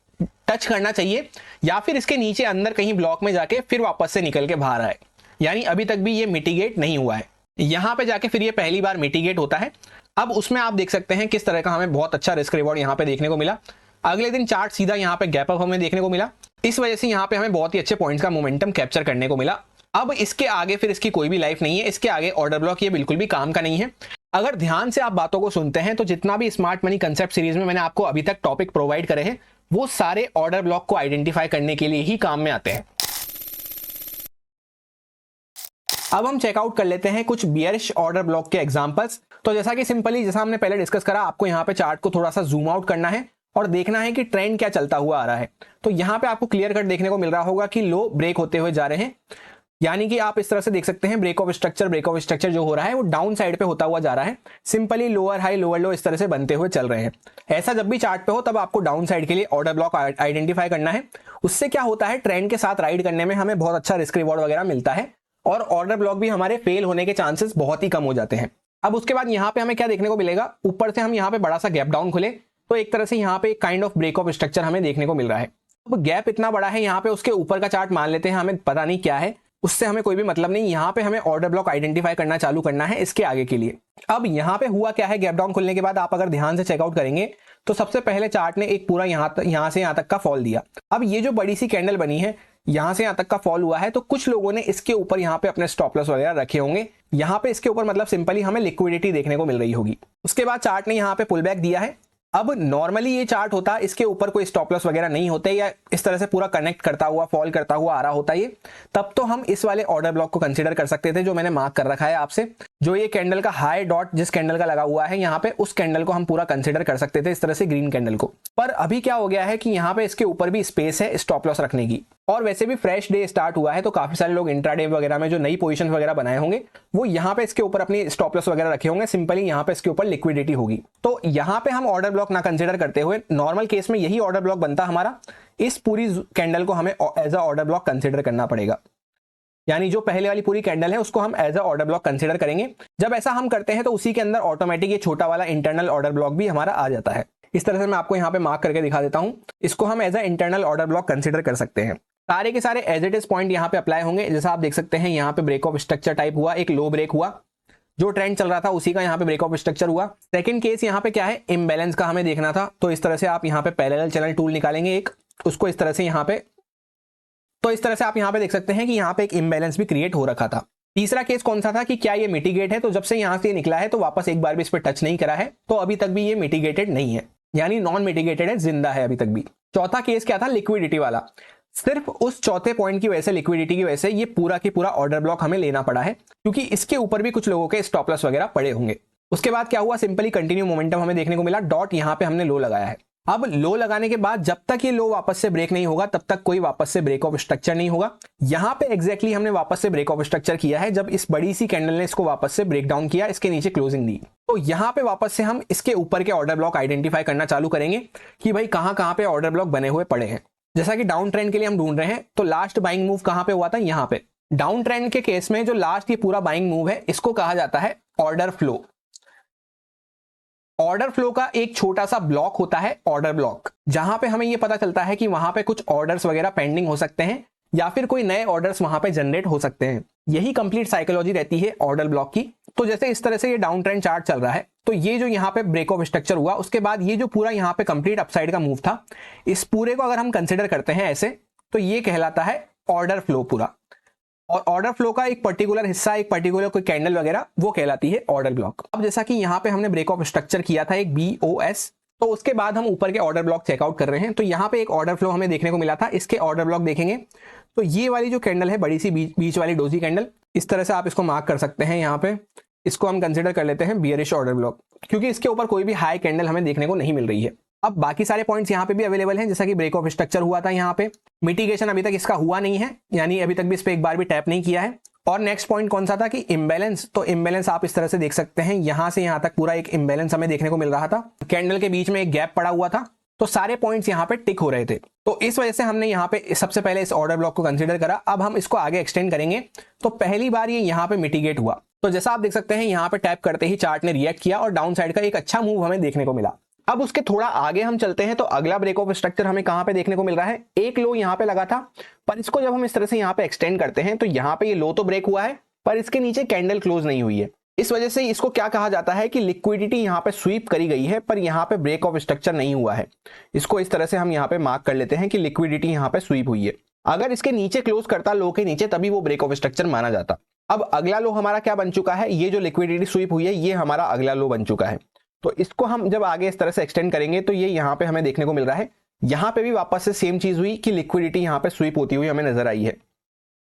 टच करना चाहिए, या फिर इसके नीचे अंदर कहीं ब्लॉक में जाके फिर वापस से निकल के बाहर आए, यानी अभी तक भी ये मिटिगेट नहीं हुआ है। यहां पे जाके फिर ये पहली बार मिटिगेट होता है। अब उसमें आप देख सकते हैं किस तरह का हमें बहुत अच्छा रिस्क रिवॉर्ड यहाँ पे देखने को मिला। अगले दिन चार्ट सीधा यहाँ पे गैप अप हमें देखने को मिला, इस वजह से यहाँ पे हमें बहुत ही अच्छे पॉइंट्स का मोमेंटम कैप्चर करने को मिला। अब इसके आगे फिर इसकी कोई भी लाइफ नहीं है, इसके आगे ऑर्डर ब्लॉक ये बिल्कुल भी काम का नहीं है। अगर ध्यान से आप बातों को सुनते हैं तो जितना भी स्मार्ट मनी कंसेप्ट सीरीज में मैंने आपको अभी तक टॉपिक प्रोवाइड करे हैं, वो सारे ऑर्डर ब्लॉक को आइडेंटिफाई करने के लिए ही काम में आते हैं। अब हम चेकआउट कर लेते हैं कुछ बियरिश ऑर्डर ब्लॉक के एग्जांपल्स। तो जैसा कि सिंपली जैसा हमने पहले डिस्कस करा, आपको यहाँ पे चार्ट को थोड़ा सा जूम आउट करना है और देखना है कि ट्रेंड क्या चलता हुआ आ रहा है। तो यहाँ पे आपको क्लियर कट देखने को मिल रहा होगा कि लो ब्रेक होते हुए जा रहे हैं, यानी कि आप इस तरह से देख सकते हैं ब्रेक ऑफ स्ट्रक्चर जो हो रहा है वो डाउन साइड पे होता हुआ जा रहा है। सिंपली लोअर हाई लोअर लो इस तरह से बनते हुए चल रहे हैं। ऐसा जब भी चार्ट पे हो तब आपको डाउन साइड के लिए ऑर्डर ब्लॉक आइडेंटिफाई करना है। उससे क्या होता है, ट्रेंड के साथ राइड करने में हमें बहुत अच्छा रिस्क रिवॉर्ड वगैरह मिलता है और ऑर्डर ब्लॉक भी हमारे फेल होने के चांसेस बहुत ही कम हो जाते हैं। अब उसके बाद यहाँ पे हमें क्या देखने को मिलेगा, ऊपर से हम यहाँ पे बड़ा सा गैप डाउन खुले तो एक तरह से यहाँ पे एक kind of break of structure हमें देखने को मिल रहा है। अब गैप इतना बड़ा है यहाँ पे, उसके ऊपर का चार्ट मान लेते हैं, हमें पता नहीं क्या है, उससे हमें कोई भी मतलब नहीं। यहाँ पे हमें ऑर्डर ब्लॉक आइडेंटिफाई करना चालू करना है इसके आगे के लिए। अब यहाँ पे हुआ क्या है, गैप डाउन खुलने के बाद आप अगर ध्यान से चेकआउट करेंगे तो सबसे पहले चार्ट ने एक पूरा यहाँ से यहाँ तक का फॉल दिया। अब ये जो बड़ी सी कैंडल बनी है, यहाँ से यहाँ तक का फॉल हुआ है, तो कुछ लोगों ने इसके ऊपर यहाँ पे अपने स्टॉप लॉस वगैरह रखे होंगे। यहाँ पे इसके ऊपर मतलब सिंपली हमें लिक्विडिटी देखने को मिल रही होगी। उसके बाद चार्ट ने यहाँ पे पुल बैक दिया है। अब नॉर्मली ये चार्ट होता, इसके ऊपर कोई स्टॉप लॉस वगैरह नहीं होते या इस तरह से पूरा कनेक्ट करता हुआ फॉल करता हुआ आ रहा होता ये, तब तो हम इस वाले ऑर्डर ब्लॉक को कंसीडर कर सकते थे जो मैंने मार्क कर रखा है आपसे। जो ये कैंडल का हाई डॉट जिस कैंडल का लगा हुआ है यहाँ पे, उस कैंडल को हम पूरा कंसीडर कर सकते थे इस तरह से, ग्रीन कैंडल को। पर अभी क्या हो गया है कि यहाँ पे इसके ऊपर भी स्पेस है स्टॉप लॉस रखने की, और वैसे भी फ्रेश डे स्टार्ट हुआ है तो काफी सारे लोग इंट्राडे वगैरह में जो नई पोजीशन वगैरह बनाए होंगे वो यहाँ पे इसके ऊपर अपनी स्टॉप लॉस वगैरह रखे होंगे। सिंपली यहाँ पे इसके ऊपर लिक्विडिटी होगी, तो यहाँ पे हम ऑर्डर ब्लॉक ना कंसीडर करते हुए नॉर्मल केस में यही ऑर्डर ब्लॉक बनता हमारा। इस पूरी कैंडल को हमें as a order block consider करना पड़ेगा, यानी जो पहले वाली पूरी कैंडल है उसको हम as a order block consider करेंगे। जब ऐसा हम करते हैं तो उसी के अंदर ऑटोमेटिक ये छोटा वाला इंटरनल ऑर्डर ब्लॉक भी हमारा आ जाता है। इस तरह से मैं आपको यहाँ पे मार्क करके दिखा देता हूँ, इसको हम as a internal order block consider कर सकते हैं। सारे के सारे एज इट इज पॉइंट यहाँ पे अप्लाई होंगे। जैसा आप देख सकते हैं यहाँ पे ब्रेक ऑफ स्ट्रक्चर टाइप हुआ, एक लो ब्रेक हुआ, जो ट्रेंड चल रहा था उसी का यहाँ पे ब्रेक ऑफ स्ट्रक्चर हुआ। सेकंड केस यहाँ पे क्या है, इम्बैलेंस का हमें देखना था, तो इस तरह से आप यहाँ पे पैरेलल चैनल टूल निकालेंगे एक, उसको इस तरह से यहाँ पे, तो इस तरह से आप यहाँ पे देख सकते हैं कि यहाँ पे एक इम्बैलेंस भी क्रिएट हो रखा था। तीसरा केस कौन सा था कि क्या ये मिटिगेट है, तो जब से यहाँ से निकला है तो वापस एक बार भी इस पर टच नहीं करा है, तो अभी तक भी ये मिटिगेटेड नहीं है, यानी नॉन मिटिगेटेड है, जिंदा है अभी तक भी। चौथा केस क्या था, लिक्विडिटी वाला। सिर्फ उस चौथे पॉइंट की वजह से, लिक्विडिटी की वजह से ये पूरा की पूरा ऑर्डर ब्लॉक हमें लेना पड़ा है, क्योंकि इसके ऊपर भी कुछ लोगों के स्टॉप लॉस वगैरह पड़े होंगे। उसके बाद क्या हुआ, सिंपली कंटिन्यू मोमेंटम हमें देखने को मिला, डॉट यहाँ पे हमने लो लगाया है। अब लो लगाने के बाद जब तक ये लो वापस से ब्रेक नहीं होगा तब तक कोई वापस से ब्रेक ऑफ स्ट्रक्चर नहीं होगा। यहां पे एग्जैक्टली हमने वापस से ब्रेक ऑफ स्ट्रक्चर किया है जब इस बड़ी सी कैंडल ने इसको वापस से ब्रेक डाउन किया, इसके नीचे क्लोजिंग दी। तो यहां पे वापस से हम इसके ऊपर के ऑर्डर ब्लॉक आइडेंटिफाई करना चालू करेंगे कि भाई कहां पे ऑर्डर ब्लॉक बने हुए पड़े हैं। जैसा कि डाउन ट्रेंड के लिए हम ढूंढ रहे हैं, तो लास्ट बाइंग मूव कहां पे हुआ था, यहाँ पे। डाउन ट्रेंड के केस में जो लास्ट ये पूरा बाइंग मूव है इसको कहा जाता है ऑर्डर फ्लो। ऑर्डर फ्लो का एक छोटा सा ब्लॉक होता है ऑर्डर ब्लॉक, जहां पे हमें ये पता चलता है कि वहां पे कुछ ऑर्डर्स वगैरह पेंडिंग हो सकते हैं या फिर कोई नए ऑर्डर्स वहां पे जनरेट हो सकते हैं। यही कंप्लीट साइकोलॉजी रहती है ऑर्डर ब्लॉक की। तो जैसे इस तरह से ये डाउन ट्रेंड चार्ट चल रहा है, तो ये जो यहाँ पे ब्रेक ऑफ स्ट्रक्चर हुआ, उसके बाद ये जो पूरा यहाँ पे कंप्लीट अपसाइड का मूव था, इस पूरे को अगर हम कंसिडर करते हैं ऐसे, तो ये कहलाता है ऑर्डर फ्लो पूरा। और ऑर्डर फ्लो का एक पर्टिकुलर हिस्सा, एक पर्टिकुलर कोई कैंडल वगैरह, वो कहलाती है ऑर्डर ब्लॉक। अब जैसा कि यहाँ पे हमने ब्रेक ऑफ स्ट्रक्चर किया था एक BOS, तो उसके बाद हम ऊपर के ऑर्डर ब्लॉक चेकआउट कर रहे हैं, तो यहाँ पे एक ऑर्डर फ्लो हमें देखने को मिला था। इसके ऑर्डर ब्लॉक देखेंगे तो ये वाली जो कैंडल है, बड़ी सी बीच वाली डोजी कैंडल, इस तरह से आप इसको मार्क कर सकते हैं। यहाँ पे इसको हम कंसिडर कर लेते हैं बियरिश ऑर्डर ब्लॉक, क्योंकि इसके ऊपर कोई भी हाई कैंडल हमें देखने को नहीं मिल रही है। अब बाकी सारे पॉइंट्स यहाँ पे भी अवेलेबल हैं, जैसा कि ब्रेक ऑफ स्ट्रक्चर हुआ था यहाँ पे, मिटिगेशन अभी तक इसका हुआ नहीं है, यानी अभी तक भी इस पे एक बार भी टैप नहीं किया है। और नेक्स्ट पॉइंट कौन सा था कि इम्बैलेंस, तो इम्बैलेंस आप इस तरह से देख सकते हैं, यहां से यहां तक पूरा एक इम्बैलेंस हमें देखने को मिल रहा था, कैंडल के बीच में एक गैप पड़ा हुआ था, तो सारे पॉइंट्स यहाँ पे टिक हो रहे थे। तो इस वजह से हमने यहाँ पे सबसे पहले इस ऑर्डर ब्लॉक को कंसीडर करा। अब हम इसको आगे एक्सटेंड करेंगे, तो पहली बार ये यहाँ पे मिटिगेट हुआ, तो जैसा आप देख सकते हैं यहाँ पे टैप करते ही चार्ट ने रिएक्ट किया और डाउन साइड का एक अच्छा मूव हमें देखने को मिला। अब उसके थोड़ा आगे हम चलते हैं, तो अगला ब्रेक ऑफ स्ट्रक्चर हमें कहां पे देखने को मिल रहा है, एक लो यहाँ पे लगा था, पर इसको जब हम इस तरह से यहाँ पे एक्सटेंड करते हैं, तो यहाँ पे ये लो तो ब्रेक हुआ है, पर इसके नीचे कैंडल क्लोज नहीं हुई है। इस वजह से इसको क्या कहा जाता है कि लिक्विडिटी यहाँ पे स्वीप करी गई है, पर यहाँ पे ब्रेक ऑफ स्ट्रक्चर नहीं हुआ है। इसको इस तरह से हम यहाँ पे मार्क कर लेते हैं कि लिक्विडिटी यहाँ पे स्वीप हुई है। अगर इसके नीचे क्लोज करता लो के नीचे, तभी वो ब्रेक ऑफ स्ट्रक्चर माना जाता। अब अगला लो हमारा क्या बन चुका है, ये जो लिक्विडिटी स्वीप हुई है ये हमारा अगला लो बन चुका है। तो इसको हम जब आगे इस तरह से एक्सटेंड करेंगे, तो ये यहाँ पे हमें देखने को मिल रहा है, यहाँ पे भी वापस से सेम चीज हुई कि लिक्विडिटी यहाँ पे स्वीप होती हुई हमें नजर आई है।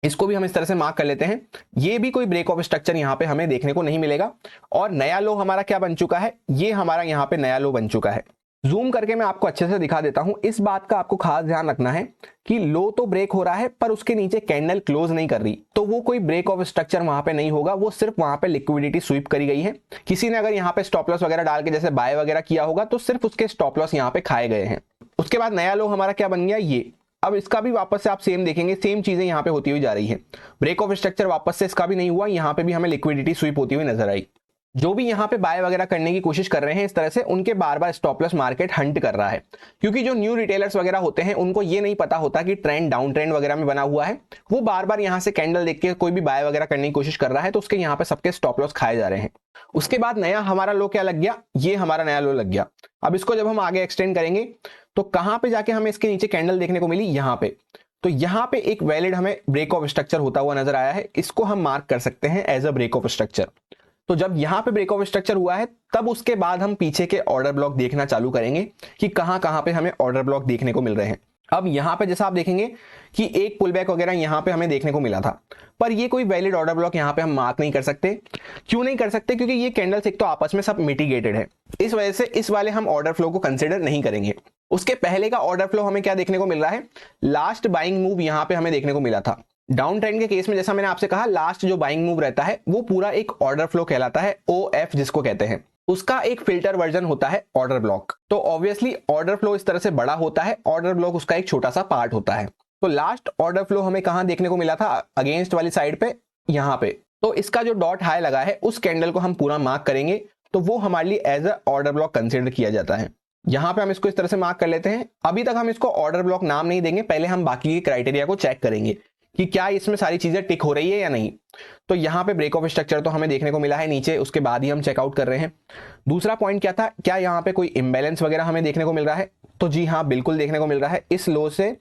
इसको भी हम इस तरह से मार्क कर लेते हैं, ये भी कोई ब्रेक ऑफ स्ट्रक्चर यहाँ पे हमें देखने को नहीं मिलेगा। और नया लो हमारा क्या बन चुका है, ये हमारा यहाँ पे नया लो बन चुका है। जूम करके मैं आपको अच्छे से दिखा देता हूं। इस बात का आपको खास ध्यान रखना है कि लो तो ब्रेक हो रहा है, पर उसके नीचे कैंडल क्लोज नहीं कर रही, तो वो कोई ब्रेक ऑफ स्ट्रक्चर वहां पे नहीं होगा, वो सिर्फ वहां पे लिक्विडिटी स्वीप करी गई है। किसी ने अगर यहाँ पे स्टॉप लॉस वगैरह डाल के जैसे बाय वगैरह किया होगा, तो सिर्फ उसके स्टॉप लॉस यहाँ पे खाए गए हैं। उसके बाद नया लो हमारा क्या बन गया, ये। अब इसका भी वापस से आप सेम देखेंगे, सेम चीजें यहाँ पे होती हुई जा रही है। ब्रेक ऑफ स्ट्रक्चर वापस से इसका भी नहीं हुआ, यहाँ पे भी हमें लिक्विडिटी स्वीप होती हुई नजर आई। जो भी यहाँ पे बाय वगैरह करने की कोशिश कर रहे हैं इस तरह से, उनके बार बार स्टॉप लॉस मार्केट हंट कर रहा है, क्योंकि जो न्यू रिटेलर्स वगैरह होते हैं उनको ये नहीं पता होता कि ट्रेंड डाउन ट्रेंड वगैरह में बना हुआ है। वो बार बार यहाँ से कैंडल देख के कोई भी बाय वगैरह करने की कोशिश कर रहा है, तो उसके यहाँ पे सबके स्टॉप लॉस खाए जा रहे हैं। उसके बाद नया हमारा लो क्या लग गया, ये हमारा नया लो लग गया। अब इसको जब हम आगे एक्सटेंड करेंगे, तो कहां पे जाके हमें इसके नीचे कैंडल देखने को मिली, यहाँ पे। तो यहाँ पे एक वैलिड हमें ब्रेक ऑफ स्ट्रक्चर होता हुआ नजर आया है, इसको हम मार्क कर सकते हैं as a break of structure. तो जब यहाँ पे ब्रेक ऑफ स्ट्रक्चर हुआ है, तब उसके बाद हम पीछे के ऑर्डर ब्लॉक देखना चालू करेंगे कि कहां कहां पे हमें ऑर्डर ब्लॉक देखने को मिल रहे हैं। अब यहाँ पे जैसा आप देखेंगे कि एक पुल बैक वगैरह यहाँ पे हमें देखने को मिला था, पर ये कोई वैलिड ऑर्डर ब्लॉक यहाँ पे हम मार्क नहीं कर सकते। क्यों नहीं कर सकते, क्योंकि ये कैंडल्स एक तो आपस में सब मिटिगेटेड है, इस वजह से इस वाले हम ऑर्डर फ्लो को कंसिडर नहीं करेंगे। उसके पहले का ऑर्डर फ्लो हमें क्या देखने को मिल रहा है, लास्ट बाइंग मूव यहाँ पे हमें देखने को मिला था। डाउन ट्रेंड के केस में जैसा मैंने आपसे कहा, लास्ट जो बाइंग मूव रहता है वो पूरा एक ऑर्डर फ्लो कहलाता है, OF जिसको कहते हैं। उसका एक फिल्टर वर्जन होता है ऑर्डर ब्लॉक। तो ऑब्वियसली ऑर्डर फ्लो इस तरह से बड़ा होता है, ऑर्डर ब्लॉक उसका एक छोटा सा पार्ट होता है। तो लास्ट ऑर्डर फ्लो हमें कहां देखने को मिला था, अगेंस्ट वाली साइड पे, यहाँ पे। तो इसका जो डॉट हाई लगा है, उस कैंडल को हम पूरा मार्क करेंगे, तो वो हमारे लिए as a order block consider किया जाता है। यहाँ पे हम इसको इस तरह से मार्क कर लेते हैं। अभी तक हम इसको ऑर्डर ब्लॉक नाम नहीं देंगे, पहले हम बाकी के क्राइटेरिया को चेक करेंगे कि क्या इसमें सारी चीजें टिक हो रही है या नहीं। तो यहाँ पे ब्रेक ऑफ स्ट्रक्चर तो हमें देखने को मिला है नीचे, उसके बाद ही हम चेकआउट कर रहे हैं। दूसरा पॉइंट क्या था, क्या यहाँ पे कोई इम्बैलेंस वगैरह हमें देखने को मिल रहा है? तो जी हाँ, बिल्कुल देखने को मिल रहा है। इस लो से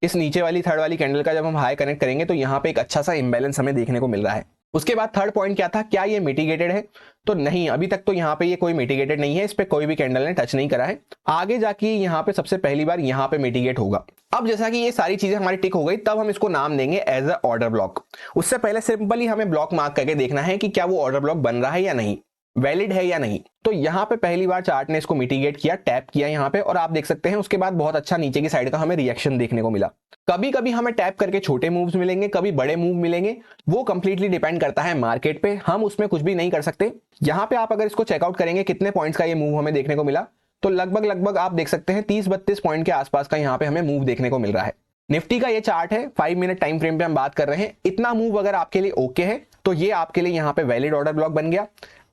इस नीचे वाली थर्ड वाली कैंडल का जब हम हाई कनेक्ट करेंगे तो यहाँ पे एक अच्छा सा इम्बैलेंस हमें देखने को मिल रहा है। उसके बाद थर्ड पॉइंट क्या था, क्या ये मिटिगेटेड है? तो नहीं, अभी तक तो यहाँ पे ये कोई मिटिगेटेड नहीं है, इस पे कोई भी कैंडल ने टच नहीं करा है। आगे जाके यहाँ पे सबसे पहली बार यहाँ पे मिटिगेट होगा। अब जैसा कि ये सारी चीजें हमारी टिक हो गई, तब हम इसको नाम देंगे एज अ ऑर्डर ब्लॉक। उससे पहले सिंपली हमें ब्लॉक मार्क करके देखना है कि क्या वो ऑर्डर ब्लॉक बन रहा है या नहीं, वैलिड है या नहीं। तो यहाँ पे पहली बार चार्ट ने इसको मिटिगेट किया, टैप किया यहाँ पे, और आप देख सकते हैं उसके बाद बहुत अच्छा नीचे की साइड का हमें रिएक्शन देखने को मिला। कभी कभी हमें टैप करके छोटे मूव्स मिलेंगे, कभी बड़े मूव मिलेंगे, वो कंप्लीटली डिपेंड करता है मार्केट पे, हम उसमें कुछ भी नहीं कर सकते। यहाँ पे आप अगर इसको चेकआउट करेंगे कितने पॉइंट्स का ये मूव हमें देखने को मिला, तो लगभग आप देख सकते हैं 30-32 पॉइंट के आसपास का यहाँ पे हमें मूव देखने को मिल रहा है। निफ्टी का ये चार्ट है, 5 मिनट टाइम फ्रेम पे हम बात कर रहे हैं। इतना मूव अगर आपके लिए ओके है तो ये आपके लिए यहाँ पे वैलिड ऑर्डर ब्लॉक बन गया।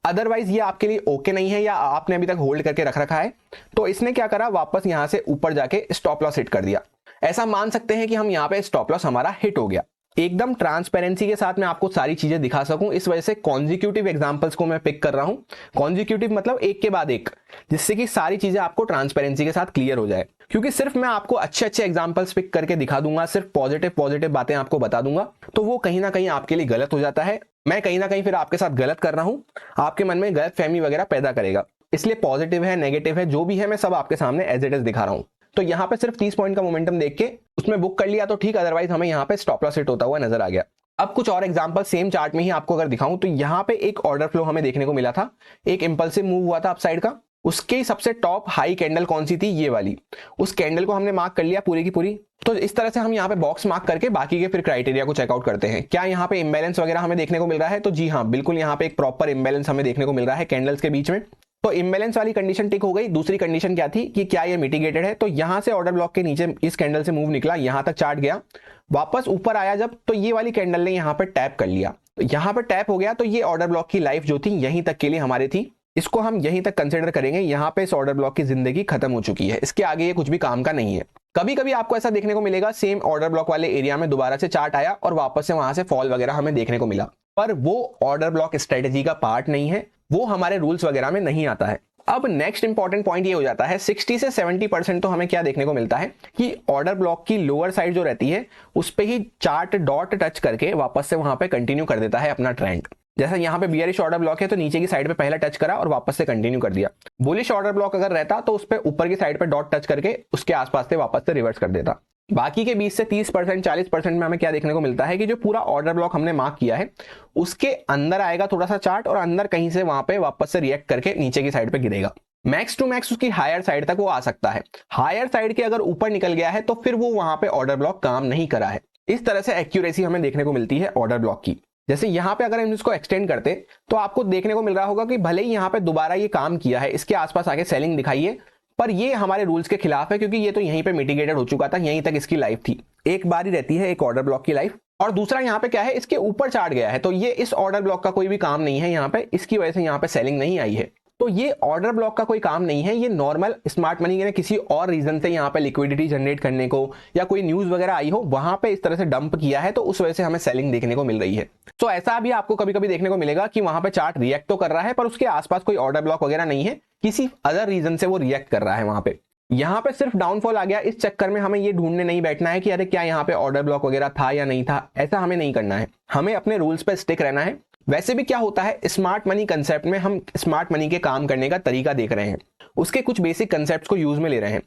अदरवाइज ये आपके लिए ओके नहीं है या आपने अभी तक होल्ड करके रख रखा है, तो इसने क्या करा, वापस यहां से ऊपर जाके स्टॉप लॉस हिट कर दिया। ऐसा मान सकते हैं कि हम यहाँ पे स्टॉप लॉस हमारा हिट हो गया। एकदम ट्रांसपेरेंसी के साथ मैं आपको सारी चीजें दिखा सकूं, इस वजह से कॉन्जिक्यूटिव एग्जांपल्स को मैं पिक कर रहा हूं। कॉन्जिक्यूटिव मतलब एक के बाद एक, जिससे कि सारी चीजें आपको ट्रांसपेरेंसी के साथ क्लियर हो जाए। क्योंकि सिर्फ मैं आपको अच्छे एग्जांपल्स पिक करके दिखा दूंगा, सिर्फ पॉजिटिव बातें आपको बता दूंगा, तो वो कहीं ना कहीं आपके लिए गलत हो जाता है। मैं कहीं ना कहीं फिर आपके साथ गलत कर रहा हूं, आपके मन में गलत फहमी वगैरह पैदा करेगा। इसलिए पॉजिटिव है, नेगेटिव है, जो भी है मैं सब आपके सामने एज इट इज दिखा रहा हूं। तो यहाँ पे सिर्फ 30 पॉइंट का मोमेंटम देख के उसमें बुक कर लिया तो ठीक, अदरवाइज हमें यहाँ पे स्टॉप लॉस हिट होता हुआ नजर आ गया। अब कुछ और एग्जांपल सेम चार्ट में ही आपको अगर दिखाऊं, तो यहाँ पे एक ऑर्डर फ्लो हमें देखने को मिला था, एक इंपल्सिव मूव हुआ था अपसाइड का। उसके सबसे टॉप हाई कैंडल कौन सी थी, ये वाली। उस कैंडल को हमने मार्क कर लिया पूरी की पूरी। तो इस तरह से हम यहाँ पे बॉक्स मार्क करके बाकी के फिर क्राइटेरिया को चेकआउट करते हैं। क्या यहाँ पे इम्बैलेंस वगैरह हमें देखने को मिल रहा है? तो जी हाँ, बिल्कुल यहाँ पे एक प्रॉपर इम्बैलेंस हमें देखने को मिल रहा है कैंडल्स के बीच में। तो इम्बैलेंस वाली कंडीशन टिक हो गई। दूसरी कंडीशन क्या थी कि क्या ये मिटिगेटेड है? तो यहां से ऑर्डर ब्लॉक के नीचे इस कैंडल से मूव निकला, यहां तक चार्ट गया, वापस ऊपर आया जब, तो ये वाली कैंडल ने यहां पर टैप कर लिया। तो यहां पर टैप हो गया तो ये ऑर्डर ब्लॉक की लाइफ जो थी यहीं तक के लिए हमारी थी, इसको हम यहीं तक कंसिडर करेंगे। यहां पे इस ऑर्डर ब्लॉक की जिंदगी खत्म हो चुकी है, इसके आगे ये कुछ भी काम का नहीं है। कभी कभी आपको ऐसा देखने को मिलेगा, सेम ऑर्डर ब्लॉक वाले एरिया में दोबारा से चार्ट आया और वापस से वहां से फॉल वगैरह हमें देखने को मिला, पर वो ऑर्डर ब्लॉक स्ट्रेटेजी का पार्ट नहीं है, वो हमारे रूल्स वगैरह में नहीं आता है। अब नेक्स्ट इंपॉर्टेंट पॉइंट ये हो जाता है, 60 से 70% तो हमें क्या देखने को मिलता है कि ऑर्डर ब्लॉक की लोअर साइड जो रहती है उस पे ही चार्ट डॉट टच करके वापस से वहां पे कंटिन्यू कर देता है अपना ट्रेंड। जैसा यहाँ पे बियरिश ऑर्डर ब्लॉक है तो नीचे की साइड पे पहला टच करा और वापस से कंटिन्यू कर दिया। बुलिश ऑर्डर ब्लॉक अगर रहता तो उस पे ऊपर की साइड पे डॉट टच करके उसके आसपास से वापस से रिवर्स कर देता। बाकी के 20 से 30% 40% में हमें क्या देखने को मिलता है कि जो पूरा ऑर्डर ब्लॉक हमने मार्क किया है उसके अंदर आएगा थोड़ा सा चार्ट, और अंदर कहीं से वहां पे वापस से रिएक्ट करके नीचे की साइड पे गिरेगा। मैक्स टू मैक्स उसकी हायर साइड तक वो आ सकता है। हायर साइड के अगर ऊपर निकल गया है तो फिर वो वहां पे ऑर्डर ब्लॉक काम नहीं करा है। इस तरह से एक्यूरेसी हमें देखने को मिलती है ऑर्डर ब्लॉक की। जैसे यहाँ पे अगर हम इसको एक्सटेंड करते तो आपको देखने को मिल रहा होगा कि भले ही यहाँ पे दोबारा ये काम किया है, इसके आसपास आके सेलिंग दिखाई है, पर ये हमारे रूल्स के खिलाफ है, क्योंकि ये तो यहीं पे मिटिगेटेड हो चुका था, यहीं तक इसकी लाइफ थी। एक बार ही रहती है एक ऑर्डर ब्लॉक की लाइफ। और दूसरा यहाँ पे क्या है, इसके ऊपर चार्ट गया है, तो ये इस ऑर्डर ब्लॉक का कोई भी काम नहीं है यहाँ पे, इसकी वजह से यहाँ पे सेलिंग नहीं आई है। तो ये ऑर्डर ब्लॉक का कोई काम नहीं है, ये नॉर्मल स्मार्ट मनी ने किसी और रीजन से यहाँ पे लिक्विडिटी जनरेट करने को या कोई न्यूज वगैरह आई हो वहां पे इस तरह से डंप किया है, तो उस वजह से हमें सेलिंग देखने को मिल रही है। तो ऐसा भी आपको कभी कभी देखने को मिलेगा कि वहां पे चार्ट रिएक्ट तो कर रहा है पर उसके आसपास कोई ऑर्डर ब्लॉक वगैरह नहीं है, किसी अदर रीजन से वो रिएक्ट कर रहा है वहां पे। यहाँ पे सिर्फ डाउनफॉल आ गया, इस चक्कर में हमें ये ढूंढने नहीं बैठना है कि अरे क्या यहाँ पे ऑर्डर ब्लॉक वगैरह था या नहीं था, ऐसा हमें नहीं करना है। हमें अपने रूल्स पे स्टिक रहना है। वैसे भी क्या होता है, स्मार्ट मनी कंसेप्ट में हम स्मार्ट मनी के काम करने का तरीका देख रहे हैं, उसके कुछ बेसिक कंसेप्ट को यूज में ले रहे हैं।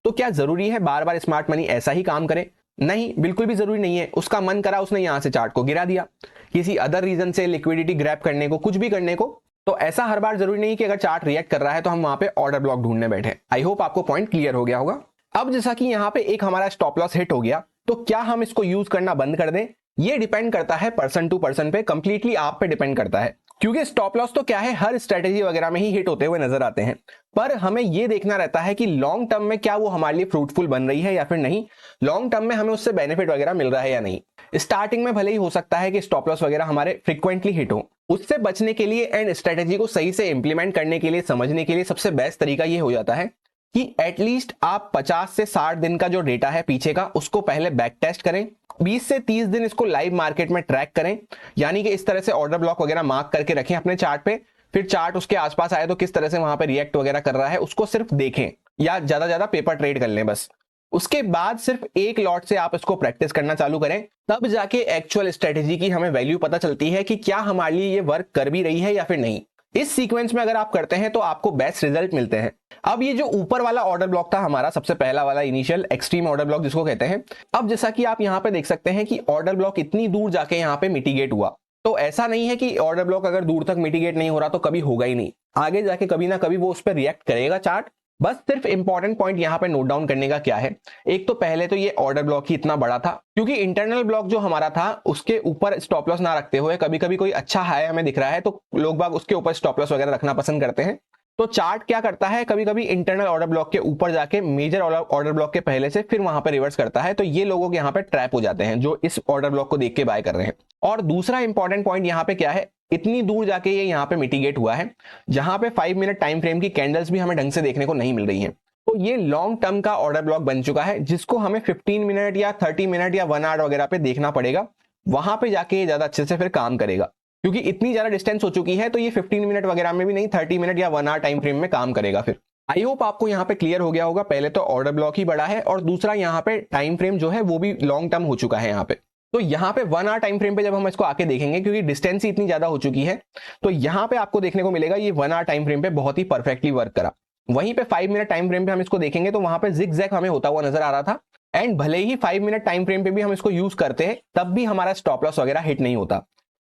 तो क्या जरूरी है बार बार स्मार्ट मनी ऐसा ही काम करे? नहीं, बिल्कुल भी जरूरी नहीं है। उसका मन करा उसने यहाँ से चार्ट को गिरा दिया, किसी अदर रीजन से लिक्विडिटी ग्रैब करने को, कुछ भी करने को। तो ऐसा हर बार जरूरी नहीं कि अगर चार्ट रिएक्ट कर रहा है तो हम वहां पे ऑर्डर ब्लॉक ढूंढने बैठे। आई होप आपको पॉइंट क्लियर हो गया होगा। अब जैसा कि यहाँ पे एक हमारा स्टॉप लॉस हिट हो गया, तो क्या हम इसको यूज करना बंद कर दें? ये डिपेंड करता है पर्सन टू पर्सन पे, कंप्लीटली आप पे डिपेंड करता है। क्योंकि स्टॉप लॉस तो क्या है, हर स्ट्रेटेजी वगैरह में ही हिट होते हुए नजर आते हैं, पर हमें ये देखना रहता है कि लॉन्ग टर्म में क्या वो हमारे लिए फ्रूटफुल बन रही है या फिर नहीं, लॉन्ग टर्म में हमें उससे बेनिफिट वगैरह मिल रहा है या नहीं। स्टार्टिंग में भले ही हो सकता है कि स्टॉप लॉस वगैरह हमारे फ्रीक्वेंटली हिट हो, उससे बचने के लिए एंड स्ट्रेटेजी को सही से इंप्लीमेंट करने के लिए, समझने के लिए सबसे बेस्ट तरीका ये हो जाता है कि एटलीस्ट आप 50 से 60 दिन का जो डेटा है पीछे का उसको पहले बैक टेस्ट करें, 20 से 30 दिन इसको लाइव मार्केट में ट्रैक करें, यानी कि इस तरह से ऑर्डर ब्लॉक वगैरह मार्क करके रखें अपने चार्ट पे, फिर चार्ट उसके आसपास आए तो किस तरह से वहां पे रिएक्ट वगैरह कर रहा है उसको सिर्फ देखें, या ज्यादा पेपर ट्रेड कर लें बस। उसके बाद सिर्फ एक लॉट से आप इसको प्रैक्टिस करना चालू करें, तब जाके एक्चुअल स्ट्रेटेजी की हमें वैल्यू पता चलती है कि क्या हमारे लिए ये वर्क कर भी रही है या फिर नहीं। इस सीक्वेंस में अगर आप करते हैं तो आपको बेस्ट रिजल्ट मिलते हैं। अब ये जो ऊपर वाला ऑर्डर ब्लॉक था हमारा सबसे पहला वाला इनिशियल एक्सट्रीम ऑर्डर ब्लॉक जिसको कहते हैं, अब जैसा कि आप यहाँ पे देख सकते हैं कि ऑर्डर ब्लॉक इतनी दूर जाके यहाँ पे मिटिगेट हुआ। तो ऐसा नहीं है कि ऑर्डर ब्लॉक अगर दूर तक मिटिगेट नहीं हो रहा तो कभी होगा ही नहीं, आगे जाके कभी ना कभी वो उस पर रिएक्ट करेगा चार्ट। बस सिर्फ इंपॉर्टेंट पॉइंट यहाँ पे नोट डाउन करने का क्या है, एक तो पहले तो ये ऑर्डर ब्लॉक ही इतना बड़ा था क्योंकि इंटरनल ब्लॉक जो हमारा था उसके ऊपर स्टॉप लॉस ना रखते हुए कभी कभी कोई अच्छा हाई हमें दिख रहा है तो लोग बाग उसके ऊपर स्टॉप लॉस वगैरह रखना पसंद करते हैं। तो चार्ट क्या करता है, कभी कभी इंटरनल ऑर्डर ब्लॉक के ऊपर जाके मेजर ऑर्डर ब्लॉक के पहले से फिर वहां पे रिवर्स करता है, तो ये लोगों के यहाँ पे ट्रैप हो जाते हैं जो इस ऑर्डर ब्लॉक को देख के बाय कर रहे हैं। और दूसरा इंपॉर्टेंट पॉइंट यहाँ पे क्या है, इतनी दूर जाके ये यहाँ पे मिटिगेट हुआ है जहां पे 5 मिनट टाइम फ्रेम की कैंडल्स भी हमें ढंग से देखने को नहीं मिल रही हैं। तो ये लॉन्ग टर्म का ऑर्डर ब्लॉक बन चुका है जिसको हमें 15 मिनट या 30 मिनट या 1 आवर वगैरह पे देखना पड़ेगा, वहां पे जाके ये ज्यादा अच्छे से फिर काम करेगा क्योंकि इतनी ज्यादा डिस्टेंस हो चुकी है। तो ये 15 मिनट वगैरह में भी नहीं, 30 मिनट या 1 आवर टाइम फ्रेम में काम करेगा फिर। आई होप आपको यहाँ पे क्लियर हो गया होगा, पहले तो ऑर्डर ब्लॉक ही बड़ा है और दूसरा यहाँ पे टाइम फ्रेम जो है वो भी लॉन्ग टर्म हो चुका है यहाँ पे। तो यहाँ पे 1 आवर टाइम फ्रेम पे जब हम इसको आके देखेंगे क्योंकि डिस्टेंस ही इतनी ज्यादा हो चुकी है, तो यहाँ पे आपको देखने को मिलेगा ये 1 आवर टाइम फ्रेम पे बहुत ही परफेक्टली वर्क करा। वहीं पे 5 मिनट टाइम फ्रेम पे हम इसको देखेंगे तो वहां पे जिग-जैग हमें होता हुआ नजर आ रहा था, एंड भले ही 5 मिनट टाइम फ्रेम पे भी हम इसको यूज करते हैं तब भी हमारा स्टॉप लॉस वगैरह हिट नहीं होता।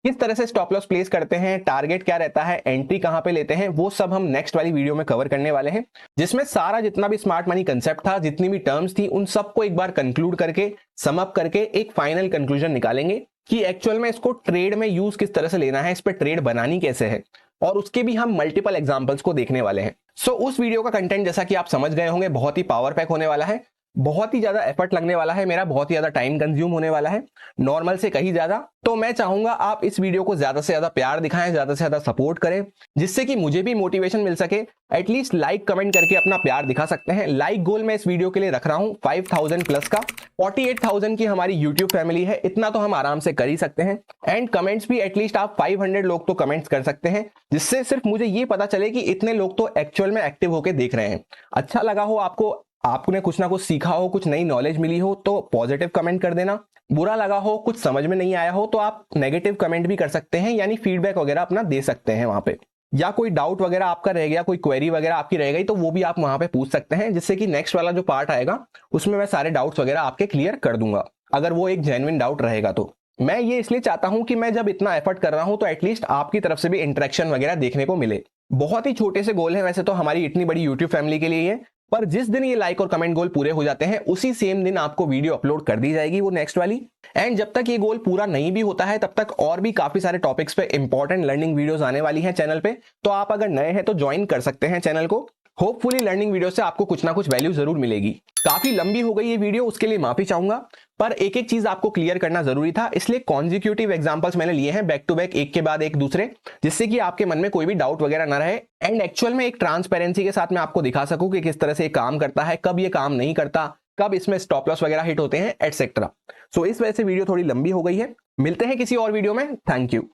किस तरह से स्टॉप लॉस प्लेस करते हैं, टारगेट क्या रहता है, एंट्री कहां पे लेते हैं, वो सब हम नेक्स्ट वाली वीडियो में कवर करने वाले हैं, जिसमें सारा जितना भी स्मार्ट मनी कंसेप्ट था, जितनी भी टर्म्स थी, उन सबको एक बार कंक्लूड करके सम अप करके एक फाइनल कंक्लूजन निकालेंगे कि एक्चुअल में इसको ट्रेड में यूज किस तरह से लेना है, इस पर ट्रेड बनानी कैसे है, और उसके भी हम मल्टीपल एग्जांपल्स को देखने वाले हैं। सो उस वीडियो का कंटेंट जैसा कि आप समझ गए होंगे बहुत ही पावर पैक होने वाला है, बहुत ही ज्यादा एफर्ट लगने वाला है मेरा, बहुत ही ज्यादा टाइम कंज्यूम होने वाला है, नॉर्मल से कहीं ज्यादा। तो मैं चाहूंगा आप इस वीडियो को ज्यादा से ज्यादा प्यार दिखाएं, ज्यादा से ज्यादा सपोर्ट करें, जिससे कि मुझे भी मोटिवेशन मिल सके। एटलीस्ट लाइक कमेंट करके अपना प्यार दिखा सकते हैं। लाइक गोल मैं इस वीडियो के लिए रख रहा हूं 5000 प्लस का। 48,000 की हमारी यूट्यूब फैमिली है, इतना तो हम आराम से कर ही सकते हैं। एंड कमेंट्स भी एटलीस्ट आप 500 लोग तो कमेंट्स कर सकते हैं, जिससे सिर्फ मुझे ये पता चले कि इतने लोग तो एक्चुअल में एक्टिव होकर देख रहे हैं। अच्छा लगा हो आपको, आपने कुछ ना कुछ सीखा हो, कुछ नई नॉलेज मिली हो तो पॉजिटिव कमेंट कर देना। बुरा लगा हो, कुछ समझ में नहीं आया हो तो आप नेगेटिव कमेंट भी कर सकते हैं, यानी फीडबैक वगैरह अपना दे सकते हैं वहां पे, या कोई डाउट वगैरह आपका रह गया, कोई क्वेरी वगैरह आपकी रह गई तो वो भी आप वहां पे पूछ सकते हैं, जिससे कि नेक्स्ट वाला जो पार्ट आएगा उसमें मैं सारे डाउट्स वगैरह आपके क्लियर कर दूंगा, अगर वो एक जेन्युइन डाउट रहेगा तो। मैं ये इसलिए चाहता हूं कि मैं जब इतना एफर्ट कर रहा हूं तो एटलीस्ट आपकी तरफ से भी इंटरेक्शन वगैरह देखने को मिले। बहुत ही छोटे से गोल है वैसे तो हमारी इतनी बड़ी यूट्यूब फैमिली के लिए है, पर जिस दिन ये लाइक और कमेंट गोल पूरे हो जाते हैं उसी सेम दिन आपको वीडियो अपलोड कर दी जाएगी वो नेक्स्ट वाली। एंड जब तक ये गोल पूरा नहीं भी होता है तब तक और भी काफी सारे टॉपिक्स पे इंपॉर्टेंट लर्निंग वीडियोस आने वाली हैं चैनल पे, तो आप अगर नए हैं तो ज्वाइन कर सकते हैं चैनल को। होपफुली लर्निंग वीडियो से आपको कुछ ना कुछ वैल्यू जरूर मिलेगी। काफी लंबी हो गई ये वीडियो, उसके लिए माफी चाहूंगा, पर एक एक चीज आपको क्लियर करना जरूरी था, इसलिए कॉन्जिक्यूटिव एग्जांपल्स मैंने लिए हैं बैक टू बैक, एक के बाद एक दूसरे, जिससे कि आपके मन में कोई भी डाउट वगैरह ना रहे। एंड एक्चुअल में एक ट्रांसपेरेंसी के साथ मैं आपको दिखा सकूं कि किस तरह से ये काम करता है, कब ये काम नहीं करता, कब इसमें स्टॉप लॉस वगैरह हिट होते हैं, एटसेट्रा। सो इस वजह से वीडियो थोड़ी लंबी हो गई है। मिलते हैं किसी और वीडियो में। Thank you.